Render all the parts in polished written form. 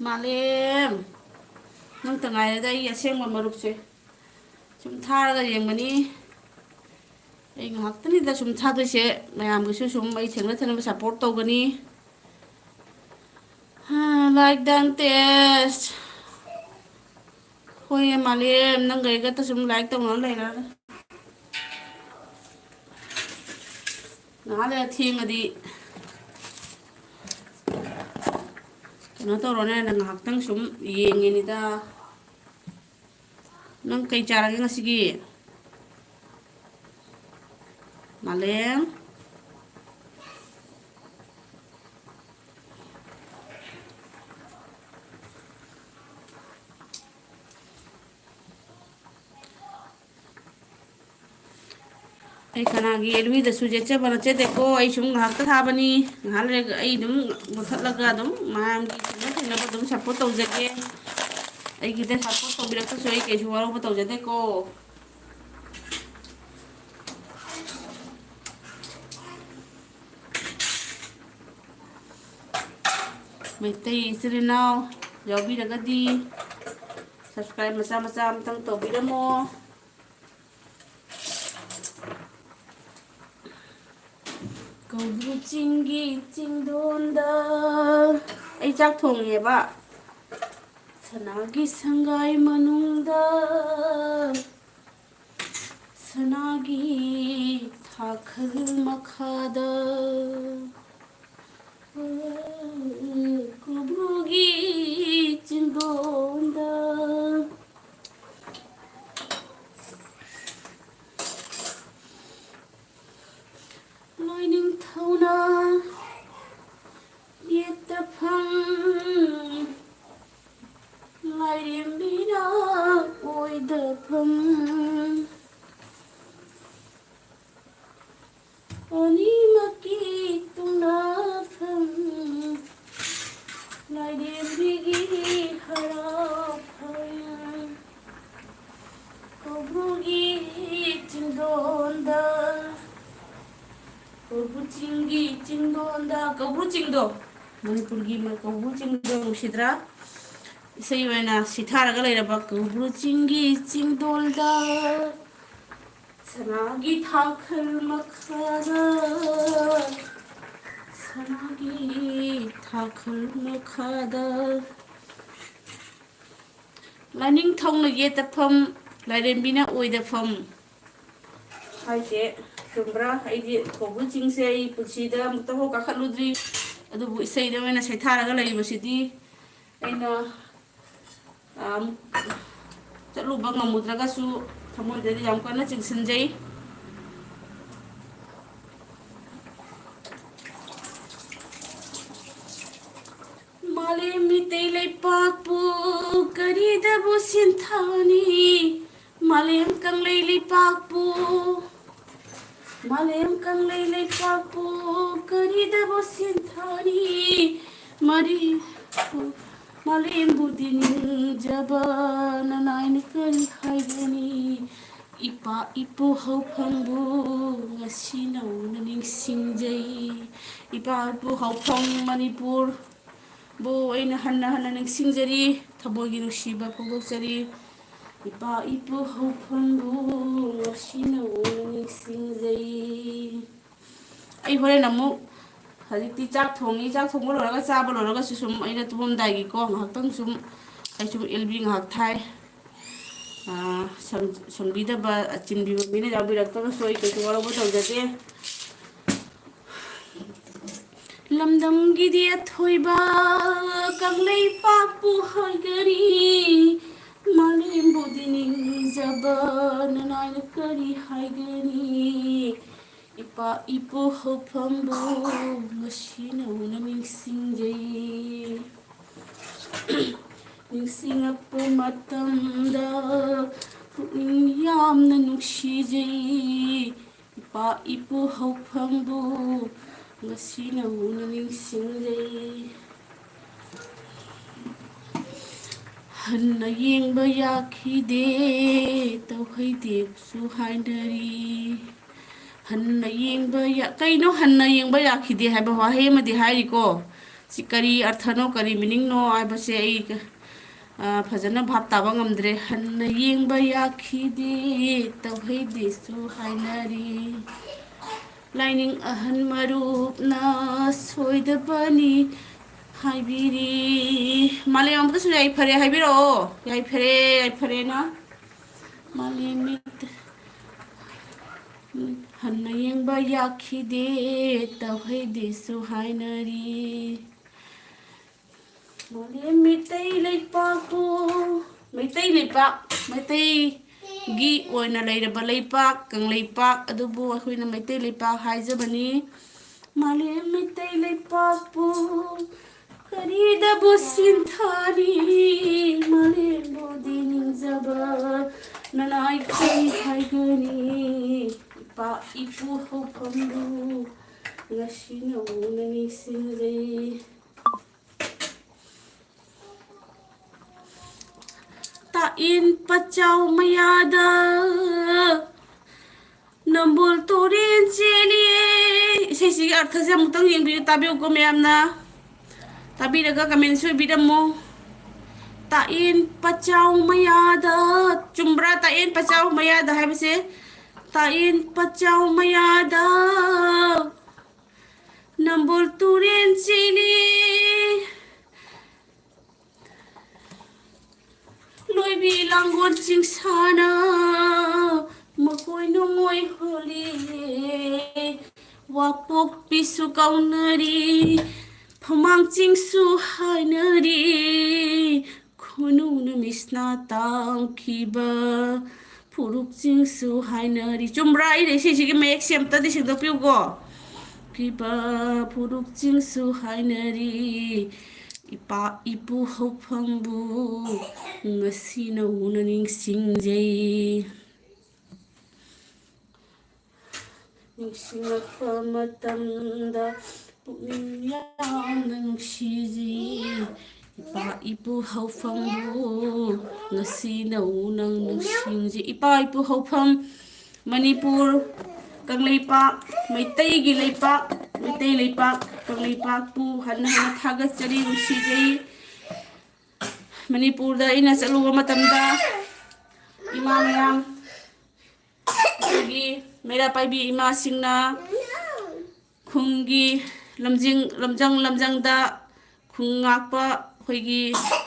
Malem nang tangai da I asengba marupse sum tharaga yengmani ai ngaktani da sum thadose mayam gisu sum ai thengna thena support togani like dan test hoye malem nang gai ga ta sum like tong lai na na le thingadi kena torone nang ngaktang sum yengeni da nang kai charage ngasigi malem ai kanagi elwi da suje che bana che deko ai sum ngak ta thabani ngale ai dum muthatlaga dum mam gi thina thina ba dum support tawjage ai gi de support tawbirak ta soi ke juwaro ba tawjade ko MEETEI ichilinaw yawbiragadi subscribe macha macha amtang tawbiramo Kobru chingi chingdonda ai chak thonge ba sanagi sangai manungda sanagi thakhal makhada kobru gi chingdonda Lining thona yeta phang lighting bina oi the phang ani maki tuna phang lighting bigi hara phang kobrugi chindonda Kobru chingi chingdonda kobru chingdo manipurgi ma kobru chingdo sidra isai wena sitharaga leiraba kobru chingi chingdolda sanagi thakhal makhada sanagi thakhal makhada laning thongna yetafam lairembina oidafam haise Kumbra, I Kobu Chingsay, Puchida, Mutaho Kakaludri, the say the when I say Taraga University, and Talubanga Mudragasu, Tamu de Yamkana Chingsanjay. Male Mitele Papu, Karida Busintani, Malem Kangleli Papu. Malem kang lele papu karida bosinthani mari malem budini jaba nanain kari haigani ipa ipu hau phangbu ngasi nau naning singjai ipa ipu hau phang manipur bo aina hanna ning singjari thabogi nusiba phogokjari Ipa ipu hau phangbu ngasi nau naning singjai ai hore namu hazikti chak thongi chak thongba loraga chaba loraga sum aina tubum dai gi ko ngaktang sum ai sum elbi ngak thai sambi da ba chinbi bina jabi rakta soi ke wala bo tawjate lamdam gi dia thoiba kanglei papu haigari Malem budini jaba nanain kari haigani ipa ipu hopambu ngasi nau naning singjai ningsing apu matamda pukning yamna nuksijai ipa ipu hopambu ngasi nau naning singjai Hanna yengba yakhide tawhai debsu haindari ꯍꯟꯅ ꯌꯦꯡꯕ ꯀꯩꯅꯣ ꯍꯟꯅ ꯌꯦꯡꯕ ꯌꯥꯈꯤꯗꯦ ꯍꯥꯏꯕ ꯋꯥꯍꯩ ꯑꯃꯗꯤ ꯍꯥꯏꯔꯤꯀꯣ ꯁꯤ ꯀꯔꯤ ꯑꯔꯊꯅꯣ ꯀꯔꯤ ꯃꯤꯅꯤꯡꯅꯣ ꯍꯥꯏꯕꯁꯦ ꯑꯩ ꯐꯖꯅ ꯚꯥꯞ ꯇꯥꯕ ꯉꯝꯗ꯭ꯔꯦ ꯍꯟꯅ ꯌꯦꯡꯕ ꯌꯥꯈꯤꯗꯦ ꯇꯧꯍꯩꯗꯦꯁꯨ ꯍꯥꯏꯅꯔꯤ ꯂꯥꯏꯅꯤꯡ ꯑꯍꯟ ꯃꯔꯨꯞꯅ ꯁꯣꯏꯗꯕꯅꯤ ꯍꯥꯏꯕꯤꯔꯤ ꯃꯥꯂꯦꯝ ꯑꯃꯗꯁꯨ ꯌꯥꯏꯐꯔꯦ ꯍꯥꯏꯕꯤꯔꯛꯑꯣ ꯌꯥꯏꯐꯔꯦ ꯌꯥꯏꯐꯔꯦꯅ ꯃꯥꯂꯦꯝ ꯍꯟꯅ ꯌꯦꯡꯕ ꯌꯥꯈꯤꯗꯦ ꯇꯧꯍꯩꯗꯦꯁꯨ ꯍꯥꯏꯅꯔꯤ ꯃꯥꯂꯦꯝ ꯃꯤꯇꯩ ꯂꯩꯄꯥꯛꯄꯨ ꯃꯩꯇꯩ ꯂꯩꯄꯥꯛ ꯃꯩꯇꯩꯒꯤ ꯑꯣꯏꯅ ꯂꯩꯔꯕ ꯂꯩꯄꯥꯛ ꯀꯪꯂꯩꯄꯥꯛ ꯑꯗꯨꯕꯨ ꯑꯩꯈꯣꯏꯅ ꯃꯩꯇꯩ ꯂꯩꯄꯥꯛ ꯍꯥꯏꯖꯕꯅꯤ ꯃꯥꯂꯦꯝ ꯃꯤꯇꯩ ꯂꯩꯄꯥꯛꯄꯨ ꯀꯔꯤꯗꯕꯨ ꯁꯤꯟꯊꯥꯅꯤ ꯃꯥꯂꯦꯝꯕꯨꯗꯤ ꯅꯤꯡꯖꯕ ꯅꯅꯥꯏ ꯀꯔꯤ ꯍꯥꯏꯒꯅꯤ ꯏꯄꯥ ꯏꯄꯨ ꯍꯧꯐꯝꯕꯨ ꯉꯁꯤ ꯅꯧꯅ ꯅꯤꯡꯁꯤꯡꯖꯩ ꯇꯥꯛꯏꯟ ꯄꯆꯥꯎ ꯃꯌꯥꯗ ꯅꯝꯕꯣꯜ ꯇꯨꯔꯦꯟ ꯆꯦꯜꯂꯤꯌꯦ ꯏꯁꯩꯁꯤꯒꯤ ꯑꯔꯊꯁꯦ ꯑꯃꯨꯛꯇꯪ ꯌꯦꯡꯕꯤꯌꯨ ꯇꯥꯕꯤꯌꯨꯀꯣ ꯃꯌꯥꯝꯅ ꯇꯥꯕꯤꯔꯒ ꯀꯃꯦꯟꯁꯨꯏꯕꯤꯔꯝꯃꯨ ꯇꯥꯛꯏꯟ ꯄꯆꯥꯎ ꯃꯌꯥꯗ ꯆꯨꯝꯕ꯭ꯔꯥ ꯇꯥꯛꯏꯟ ꯄꯆꯥꯎ ꯃꯌꯥꯗ ꯍꯥꯏꯕꯁꯦ ꯇꯥꯛꯏꯟ ꯄꯆꯥꯎ ꯃꯌꯥꯗ ꯅꯝꯕꯣꯜ ꯇꯨꯔꯦꯟ ꯆꯦꯜꯂꯤꯌꯦ ꯂꯣꯏꯕꯤ ꯂꯥꯡꯒꯣꯜ ꯆꯤꯡꯁꯥꯅ ꯃꯈꯣꯏ ꯅꯣꯡꯃꯣꯏ ꯍꯣꯜꯂꯤꯌꯦ ꯋꯥꯄꯣꯛꯄꯤꯁꯨ ꯀꯧꯅꯔꯤ ꯐꯃꯥꯡ ꯆꯤꯡꯁꯨ ꯍꯥꯏꯅꯔꯤ ꯈꯨꯅꯨ ꯅꯨꯃꯤꯠꯅ ꯇꯥꯡꯈꯤꯕ ꯐꯨꯔꯨꯞ ꯆꯤꯡꯁꯨ ꯍꯥꯏꯅꯔꯤ ꯆꯨꯝꯕ꯭ꯔꯥ ꯑꯩꯅ ꯏꯁꯩꯁꯤꯒꯤ ꯃꯌꯦꯛꯁꯦ ꯑꯝꯇꯗꯤ ꯁꯦꯡꯗꯣꯛꯄꯤꯌꯨꯀꯣ ꯀꯤꯕ ꯐꯨꯔꯨꯞ ꯆꯤꯡꯁꯨ ꯍꯥꯏꯅꯔꯤ ꯏꯄꯥ ꯏꯄꯨ ꯍꯧꯐꯝꯕꯨ ꯉꯁꯤ ꯅꯧꯅ ꯅꯤꯡꯁꯤꯡꯖꯩ ꯅꯤꯡꯁꯤꯡꯂꯛꯄ ꯃꯇꯝꯗ ꯄꯨꯛꯅꯤꯡ ꯌꯥꯝꯅ ꯅꯨꯡꯁꯤꯖꯩ ꯏꯄꯥ ꯏꯄꯨ ꯍꯧꯐꯝꯕꯨ ꯉꯁꯤ ꯅꯧꯅ ꯅꯤꯡꯁꯤꯡꯖꯩ ꯏꯄꯥ ꯏꯄꯨ ꯍꯧꯐꯝ ꯃꯅꯤꯄꯨꯔ ꯀꯪꯂꯩꯄꯥꯛ ꯃꯩꯇꯩꯒꯤ ꯂꯩꯄꯥꯛ ꯃꯩꯇꯩ ꯂꯩꯄꯥꯛ ꯀꯪꯂꯩꯄꯥꯛꯄꯨ ꯍꯟꯅ ꯍꯟꯅ ꯊꯥꯒꯠꯆꯔꯤ ꯅꯨꯡꯁꯤꯖꯩ ꯃꯅꯤꯄꯨꯔꯗ ꯑꯩꯅ ꯆꯠꯂꯨꯕ ꯃꯇꯝꯗ ꯏꯃꯥ ꯃꯌꯥꯝ ꯑꯩꯈꯣꯏꯒꯤ ꯃꯩꯔꯥ ꯄꯥꯏꯕꯤ ꯏꯃꯥꯁꯤꯡꯅ ꯈꯨꯟꯒꯤ ꯂꯝꯖꯪꯗ ꯈꯨꯟ ꯉꯥꯛꯄ ꯑꯩꯈꯣꯏꯒꯤ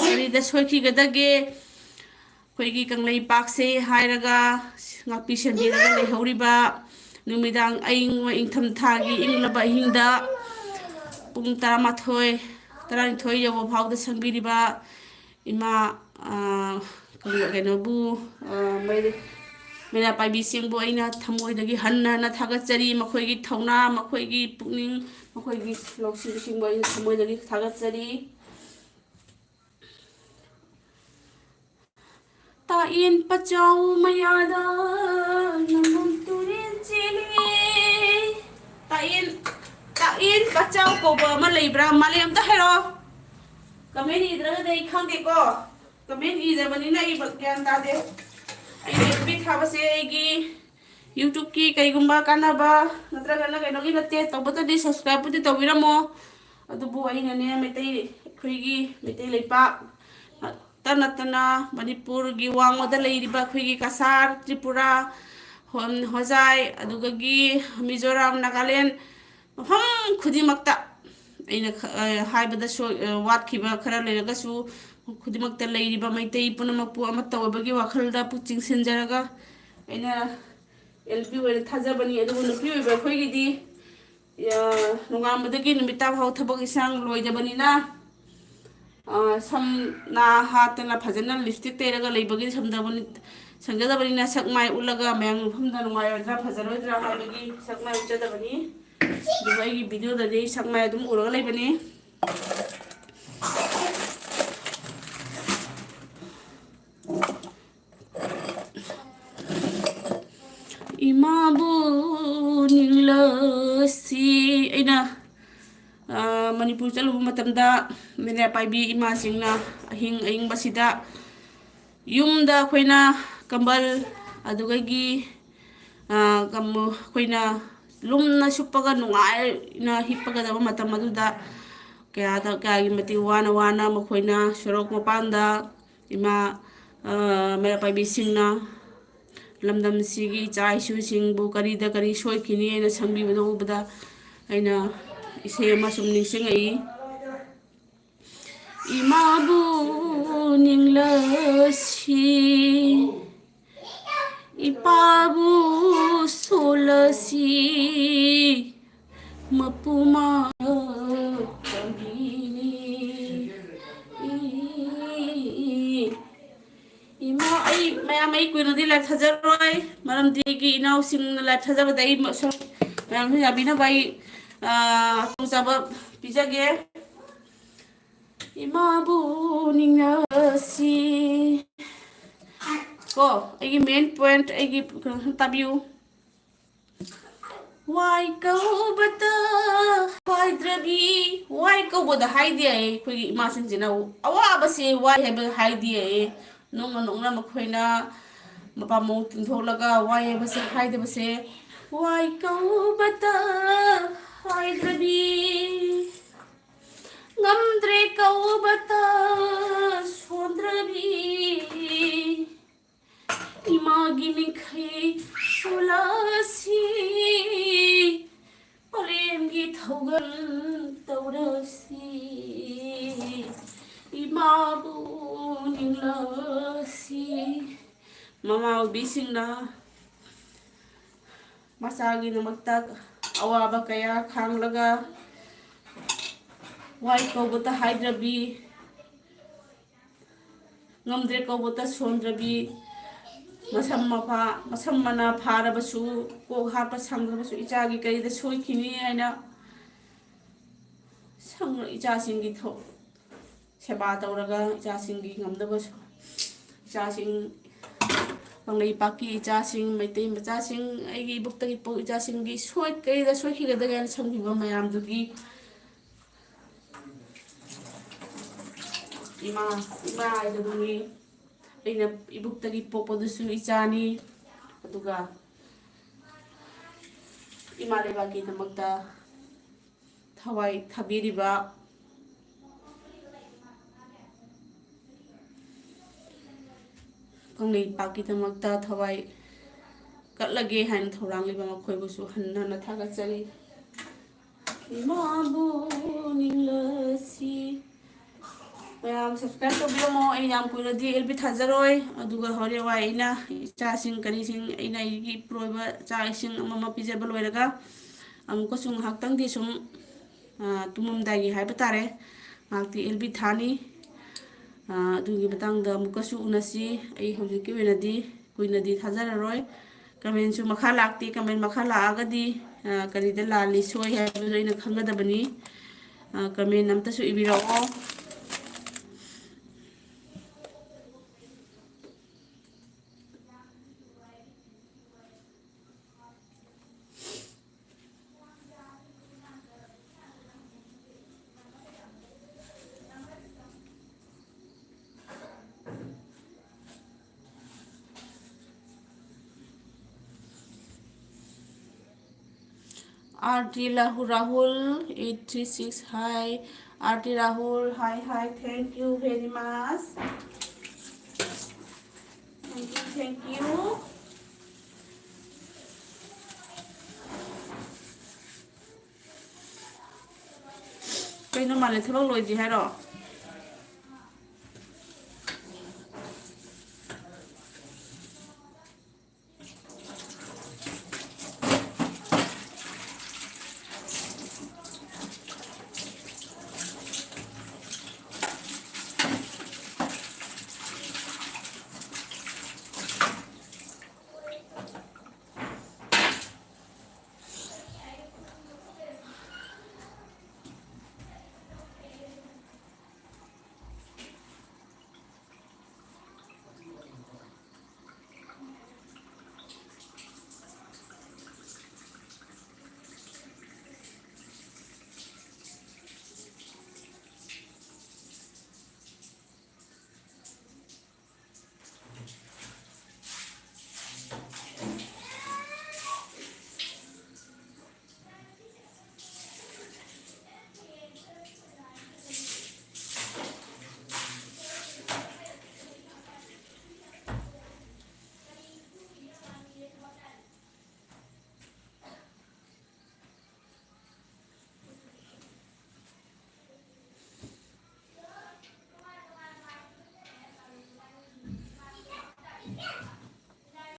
ꯀꯔꯤꯗ ꯁꯣꯏꯈꯤꯒꯗꯒꯦ ꯑꯩꯈꯣꯏꯒꯤ ꯀꯪꯂꯩꯄꯥꯛꯁꯦ ꯍꯥꯏꯔꯒ ꯉꯥꯛꯄꯤ ꯁꯦꯟꯕꯤꯔꯒ ꯂꯩꯍꯧꯔꯤꯕ ꯅꯨꯃꯤꯗꯥꯡ ꯑꯏꯪꯕ ꯏꯪꯊꯝꯊꯥꯒꯤ ꯏꯪꯂꯕ ꯑꯍꯤꯡꯗ ꯄꯨꯡ 11 12 ꯌꯧꯕ ꯐꯥꯎꯗ ꯁꯪꯕꯤꯔꯤꯕ ꯏꯃꯥ ꯀꯩꯅꯣꯕꯨ ꯃꯩꯔꯥ ꯄꯥꯏꯕꯤꯁꯤꯡꯕꯨ ꯑꯩꯅ ꯊꯃꯣꯏꯗꯒꯤ ꯍꯟꯅ ꯍꯟꯅ ꯊꯥꯒꯠꯆꯔꯤ ꯃꯈꯣꯏꯒꯤ ꯊꯧꯅꯥ ꯃꯈꯣꯏꯒꯤ ꯄꯨꯛꯅꯤꯡ ꯃꯈꯣꯏꯒꯤ ꯂꯧꯁꯤꯡꯁꯤꯡꯕꯨ ꯑꯩꯅ ꯊꯃꯣꯏꯗꯒꯤ ꯊꯥꯒꯠꯆꯔꯤ ꯇꯥꯛꯏꯟ ꯄꯆꯥꯎ ꯃꯌꯥꯗ ꯅꯝꯕꯣꯜ ꯇꯨꯔꯦꯟ ꯆꯦꯜꯂꯤꯌꯦ ꯇꯥꯛꯏꯟ ꯄꯆꯥꯎ ꯀꯧꯕ ꯑꯃ ꯂꯩꯕ꯭ꯔꯥ ꯃꯥꯂꯦꯝ ꯑꯝꯇ ꯍꯥꯏꯔꯛꯑꯣ ꯀꯃꯦꯟ ꯏꯗ꯭ꯔꯒꯗꯤ ꯑꯩ ꯈꯪꯗꯦꯀꯣ ꯀꯃꯦꯟ ꯏꯗꯕꯅꯤꯅ ꯑꯩ ꯒ꯭ꯌꯥꯟ ꯇꯥꯗꯦ ꯑꯩꯅ ꯐꯤ ꯊꯥꯕꯁꯦ ꯑꯩꯒꯤ ꯌꯨꯇꯨꯕꯀꯤ ꯀꯩꯒꯨꯝꯕ ꯀꯥꯟꯅꯕ ꯅꯠꯇ꯭ꯔꯒꯅ ꯀꯩꯅꯣꯒꯤ ꯅꯠꯇꯦ ꯇꯧꯕꯇꯗꯤ ꯁꯕꯁꯀ꯭ꯔꯥꯏꯕꯄꯨꯗꯤ ꯇꯧꯕꯤꯔꯝꯃꯣ ꯑꯗꯨꯕꯨ ꯑꯩꯅꯅꯦ ꯑꯩꯈꯣꯏꯒꯤ ꯃꯩꯇꯩ ꯂꯩꯄꯥꯛ ꯇ ꯅꯠꯇꯅ ꯃꯅꯤꯄꯨꯔꯒꯤ ꯋꯥꯡꯃꯗ ꯂꯩꯔꯤꯕ ꯑꯩꯈꯣꯏꯒꯤ ꯀꯁꯥꯔ ꯇ꯭ꯔꯤꯄꯨꯔꯥ ꯍꯣꯖꯥꯏ ꯑꯗꯨꯗꯒꯤ ꯃꯤꯖꯣꯔꯥꯝ ꯅꯥꯒꯥꯂꯦꯟ ꯃꯐꯝ ꯈꯨꯗꯤꯡꯃꯛꯇ ꯑꯩꯅ ꯍꯥꯏꯕꯗ ꯋꯥꯠꯈꯤꯕ ꯈꯔ ꯂꯩꯔꯒꯁꯨ ꯈꯨꯗꯤꯡꯃꯛꯇ ꯂꯩꯔꯤꯕ ꯃꯩꯇꯩ ꯄꯨꯝꯅꯃꯛꯄꯨ ꯑꯃꯠꯇ ꯑꯣꯏꯕꯒꯤ ꯋꯥꯈꯜꯗ ꯄꯨꯛꯆꯤꯡ ꯁꯤꯟꯖꯔꯒ ꯑꯩꯅ ꯑꯦꯜ ꯄꯤ ꯑꯣꯏꯅ ꯊꯥꯖꯕꯅꯤ ꯑꯗꯨꯕꯨ ꯅꯨꯄꯤ ꯑꯣꯏꯕ ꯑꯩꯈꯣꯏꯒꯤꯗꯤ ꯅꯣꯡꯉꯥꯟꯕꯗꯒꯤ ꯅꯨꯃꯤꯠ ꯇꯥꯐꯥꯎ ꯊꯕꯛ ꯏꯟꯁꯥꯡ ꯂꯣꯏꯗꯕꯅꯤꯅ ꯁꯝꯅ ꯍꯥꯠꯇꯅ ꯐꯖꯅ ꯂꯤꯞꯁꯇꯤꯛ ꯇꯩꯔꯒ ꯂꯩꯕꯒꯤ ꯁꯪꯖꯗꯕꯅꯤꯅ ꯁꯛ ꯃꯥꯏ ꯎꯠꯂꯒ ꯃꯌꯥꯝ ꯃꯐꯝꯗ ꯅꯨꯡꯉꯥꯏꯔꯣꯏꯗ꯭ꯔꯥ ꯐꯖꯔꯣꯏꯗ꯭ꯔꯥ ꯍꯥꯏꯕꯒꯤ ꯁꯛ ꯃꯥꯏ ꯎꯠꯆꯗꯕꯅꯤ ꯑꯗꯨꯒ ꯑꯩꯒꯤ ꯚꯤꯗꯤꯑꯣꯗꯗꯤ ꯑꯩ ꯁꯛ ꯃꯥꯏ ꯑꯗꯨꯝ ꯎꯔꯒ ꯂꯩꯕꯅꯤ ꯏꯃꯥꯕꯨ ꯅꯤꯡꯂꯁꯤ ꯑꯩꯅ ꯃꯅꯤꯄꯨꯔ ꯆꯠꯂꯨꯕ ꯃꯇꯝꯗ ꯃꯩꯔꯥ ꯄꯥꯏꯕꯤ ꯏꯃꯥꯁꯤꯡꯅ ꯑꯍꯤꯡ ꯑꯏꯪꯕꯁꯤꯗ ꯌꯨꯝꯗ ꯑꯩꯈꯣꯏꯅ ꯀꯝꯕꯜ ꯑꯗꯨꯗꯒꯤ ꯑꯩꯈꯣꯏꯅ ꯂꯨꯝꯅ ꯁꯨꯞꯄꯒ ꯅꯨꯡꯉꯥꯏꯅ ꯍꯤꯞꯄꯒꯗꯕ ꯃꯇꯝ ꯑꯗꯨꯗ ꯀꯌꯥꯒꯤ ꯃꯇꯤꯛ ꯋꯥꯅ ꯃꯈꯣꯏꯅ ꯁꯣꯔꯣꯛ ꯃꯄꯥꯟꯗ ꯏꯃꯥ ꯃꯩꯔꯥ ꯄꯥꯏꯕꯤꯁꯤꯡꯅ ꯂꯝꯗꯝꯁꯤꯒꯤ ꯏꯆꯥ ꯏꯁꯨꯁꯤꯡꯕꯨ ꯀꯔꯤꯗ ꯀꯔꯤ ꯁꯣꯏꯈꯤꯅꯤ ꯍꯥꯏꯅ ꯁꯪꯕꯤꯕꯗꯨ ꯎꯕꯗ ꯑꯩꯅ ꯏꯁꯩ ꯑꯃ ꯁꯨꯝ ꯅꯤꯡꯁꯤꯡꯉꯛꯏ ꯏꯃꯥꯕꯨ ꯅꯤꯡꯂꯁꯤ ꯏꯄꯥꯕꯨ ꯁꯣꯜꯂꯁꯤ ꯃꯄꯨꯃ ꯆꯪꯕꯤꯅꯤ ꯏꯃꯥ ꯑꯩ ꯃꯌꯥꯝ ꯑꯩ ꯀꯨꯏꯅꯗꯤ ꯂꯥꯏꯞ ꯊꯥꯖꯔꯣꯏ ꯃꯔꯝꯗꯤ ꯑꯩꯒꯤ ꯏꯅꯥꯎꯁꯤꯡꯅ ꯂꯥꯏꯞ ꯊꯥꯖꯕꯗ ꯑꯩ ꯃꯌꯥꯝꯁꯨ ꯌꯥꯕꯤꯅꯕ ꯑꯩ ꯈꯨꯗꯣꯡꯆꯥꯕ ꯄꯤꯖꯒꯦ ꯏꯃꯥꯕꯨ ꯅꯤꯡꯂꯁꯤ ꯀꯣ ꯑꯩꯒꯤ ꯃꯦꯟ ꯄꯣꯏꯟꯠ ꯑꯩꯒꯤ ꯀꯩꯅꯣ ꯇꯥꯕꯤꯌꯨ ꯋꯥꯏ ꯀꯧꯕꯗ ꯍꯥꯏꯗ꯭ꯔꯕꯤ ꯋꯥꯏ ꯀꯧꯕꯗ ꯍꯥꯏꯗꯦ ꯑꯩꯈꯣꯏꯒꯤ ꯏꯃꯥꯁꯤꯡꯁꯤꯅ ꯑꯋꯥꯕꯁꯦ ꯋꯥꯏ ꯍꯥꯏꯕ ꯍꯥꯏꯗꯦ ꯅꯣꯡꯅ ꯃꯈꯣꯏꯅ ꯃꯄꯥ ꯃꯎ ꯇꯤꯡꯊꯣꯛꯂꯒ ꯋꯥꯏ ꯍꯥꯏꯕꯁꯦ ꯍꯥꯏꯗꯕꯁꯦ ꯋꯥꯏ ꯀꯧꯕꯗ ꯍꯥꯏꯗ꯭ꯔꯕꯤ ꯉꯝꯗ꯭ꯔꯦ ꯀꯧꯕꯇ ꯁꯣꯟꯗ꯭ꯔꯕꯤ 이마기 민카이 솔라시 어렘기 타오간 떠오르시 이마부 닝라시 mama bisingna masagi na magtag awaba kaya khanglaga wai ko buta haidrabi ngamdre ko buta sondrabi masam mana pharabasu ko hapa sangrabasu ichagi kaida soikini aina sang icha singi tho seba tawraga icha singi ngamdabasu icha sing panglei paki icha sing meitei macha sing aigi buktagi po icha singi soi kaida soikigada gan sangbiba mayam dugi ima idugni aina ibuktagi popodusu ichani aduga ima lebaki namakta thawai thabiriba kanglei paki namakta thawai katlage hain thorang liba makhoibusu hanna thagachari imabu ninglasi mayam subscribe to biyo mo ay yam kuila di elbi thajaroi aduga hore wa ina cha sing kani sing ina igi proiba cha sing mama pijaba loiraga amuka sung haktang di sung tumum dagi haiba tare ngakti elbi thani adugi batang da amuka su unasi ay hojiki wena di kuina di thajararoi kamen su makha lakti kamen makha laaga di kani da lali soi haiba ina khangadabani kamen namta su ibirao RT Rahul 836 hi RT Rahul hi thank you very much thank you kaino male thabak loidi hairo